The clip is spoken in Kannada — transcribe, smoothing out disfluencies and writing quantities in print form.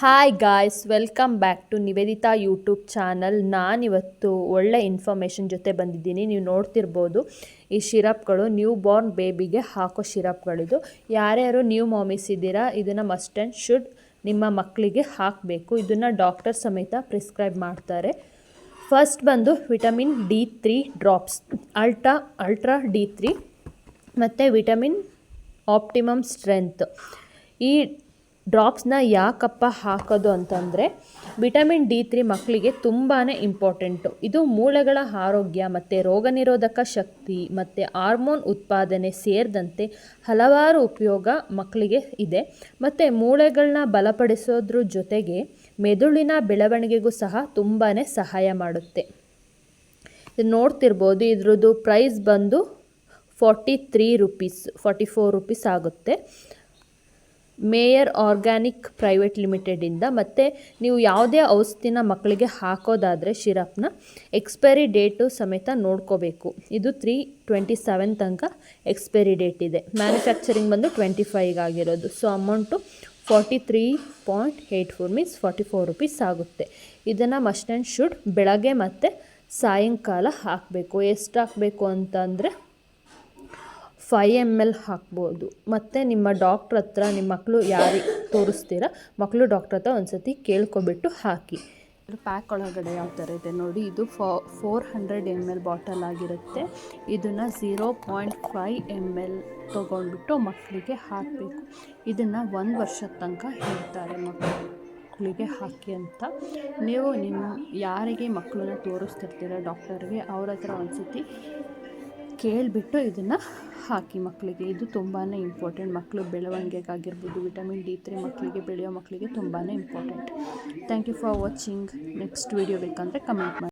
Hi guys, welcome back to Niveditha YouTube channel. ನಾನಿವತ್ತು ಒಳ್ಳೆ ಇನ್ಫಾರ್ಮೇಷನ್ ಜೊತೆ ಬಂದಿದ್ದೀನಿ. ನೀವು ನೋಡ್ತಿರ್ಬೋದು ಈ ಶಿರಪ್ಗಳು ನ್ಯೂ ಬಾರ್ನ್ ಬೇಬಿಗೆ ಹಾಕೋ ಶಿರಪ್ಗಳಿದು. ಯಾರ್ಯಾರು ನ್ಯೂ ಮಾಮೀಸ್ ಇದ್ದೀರಾ, ಇದನ್ನು ಮಸ್ಟ್ ಆ್ಯಂಡ್ ಶುಡ್ ನಿಮ್ಮ ಮಕ್ಕಳಿಗೆ ಹಾಕಬೇಕು. ಇದನ್ನು ಡಾಕ್ಟರ್ ಸಮೇತ ಪ್ರಿಸ್ಕ್ರೈಬ್ ಮಾಡ್ತಾರೆ. ಫಸ್ಟ್ ಬಂದು vitamin D3 drops, ultra D3 ಮತ್ತು ವಿಟಮಿನ್ ಆಪ್ಟಿಮಮ್ ಸ್ಟ್ರೆಂತ್. ಈ ಡ್ರಾಪ್ಸ್ನ ಯಾಕಪ್ಪ ಹಾಕೋದು ಅಂತಂದರೆ, ವಿಟಮಿನ್ D3 ಮಕ್ಕಳಿಗೆ ತುಂಬಾ ಇಂಪಾರ್ಟೆಂಟು. ಇದು ಮೂಳೆಗಳ ಆರೋಗ್ಯ ಮತ್ತು ರೋಗ ನಿರೋಧಕ ಶಕ್ತಿ ಮತ್ತು ಹಾರ್ಮೋನ್ ಉತ್ಪಾದನೆ ಸೇರಿದಂತೆ ಹಲವಾರು ಉಪಯೋಗ ಮಕ್ಕಳಿಗೆ ಇದೆ. ಮತ್ತು ಮೂಳೆಗಳನ್ನ ಬಲಪಡಿಸೋದ್ರ ಜೊತೆಗೆ ಮೆದುಳಿನ ಬೆಳವಣಿಗೆಗೂ ಸಹ ತುಂಬಾ ಸಹಾಯ ಮಾಡುತ್ತೆ. ಇದು ನೋಡ್ತಿರ್ಬೋದು, ಇದ್ರದ್ದು ಪ್ರೈಸ್ ಬಂದು 44 ರುಪೀಸ್ ಆಗುತ್ತೆ. ಮೇಯರ್ ಆರ್ಗ್ಯಾನಿಕ್ ಪ್ರೈವೇಟ್ ಲಿಮಿಟೆಡಿಂದ. ಮತ್ತು ನೀವು ಯಾವುದೇ ಔಷಧಿನ ಮಕ್ಕಳಿಗೆ ಹಾಕೋದಾದರೆ ಶಿರಪ್ನ ಎಕ್ಸ್ಪೈರಿ ಡೇಟು ಸಮೇತ ನೋಡ್ಕೋಬೇಕು. ಇದು 3/27 ತನಕ ಎಕ್ಸ್ಪೈರಿ ಡೇಟ್ ಇದೆ. ಮ್ಯಾನುಫ್ಯಾಕ್ಚರಿಂಗ್ ಬಂದು 25 ಆಗಿರೋದು. ಸೊ ಅಮೌಂಟು 43.84 ಮೀನ್ಸ್ 44 ರುಪೀಸ್ ಆಗುತ್ತೆ. ಇದನ್ನು ಮಸ್ಟ್ ಆ್ಯಂಡ್ ಶುಡ್ ಬೆಳಗ್ಗೆ ಮತ್ತು ಸಾಯಂಕಾಲ ಹಾಕಬೇಕು. ಎಷ್ಟು ಹಾಕಬೇಕು ಅಂತಂದರೆ 5 ml ಹಾಕ್ಬೋದು. ಮತ್ತು ನಿಮ್ಮ ಡಾಕ್ಟ್ರ್ ಹತ್ರ ನಿಮ್ಮ ಮಕ್ಕಳು ಯಾರಿಗೆ ತೋರಿಸ್ತೀರ ಮಕ್ಕಳು ಡಾಕ್ಟ್ರ್ ಹತ್ರ ಒಂದು ಸತಿ ಕೇಳ್ಕೊಬಿಟ್ಟು ಹಾಕಿ. ಪ್ಯಾಕ್ ಒಳಗಡೆ ಯಾವ ಥರ ಇದೆ ನೋಡಿ. ಇದು 400 ml ಬಾಟಲ್ ಆಗಿರುತ್ತೆ. ಇದನ್ನು 0.5 ml ತೊಗೊಂಡ್ಬಿಟ್ಟು ಮಕ್ಕಳಿಗೆ ಹಾಕಬೇಕು. ಇದನ್ನು 1 ವರ್ಷದ ತನಕ ಹೇಳ್ತಾರೆ ಮಕ್ಕಳಿಗೆ ಹಾಕಿ ಅಂತ. ನೀವು ಯಾರಿಗೆ ಮಕ್ಕಳನ್ನ ತೋರಿಸ್ತಿರ್ತೀರ ಡಾಕ್ಟರ್ಗೆ, ಅವ್ರ ಹತ್ರ ಒಂದು ಸತಿ ಕೇಳಿಬಿಟ್ಟು ಇದನ್ನು ಹಾಕಿ ಮಕ್ಕಳಿಗೆ. ಇದು ತುಂಬಾ ಇಂಪಾರ್ಟೆಂಟ್. ಮಕ್ಕಳು ಬೆಳವಣಿಗೆಗಾಗಿರ್ಬೋದು, ವಿಟಮಿನ್ D3 ಮಕ್ಕಳಿಗೆ, ಬೆಳೆಯೋ ಮಕ್ಕಳಿಗೆ ತುಂಬಾ important. Thank you for watching. Next video ಬೇಕಂದರೆ ಕಮೆಂಟ್ ಮಾಡಿ.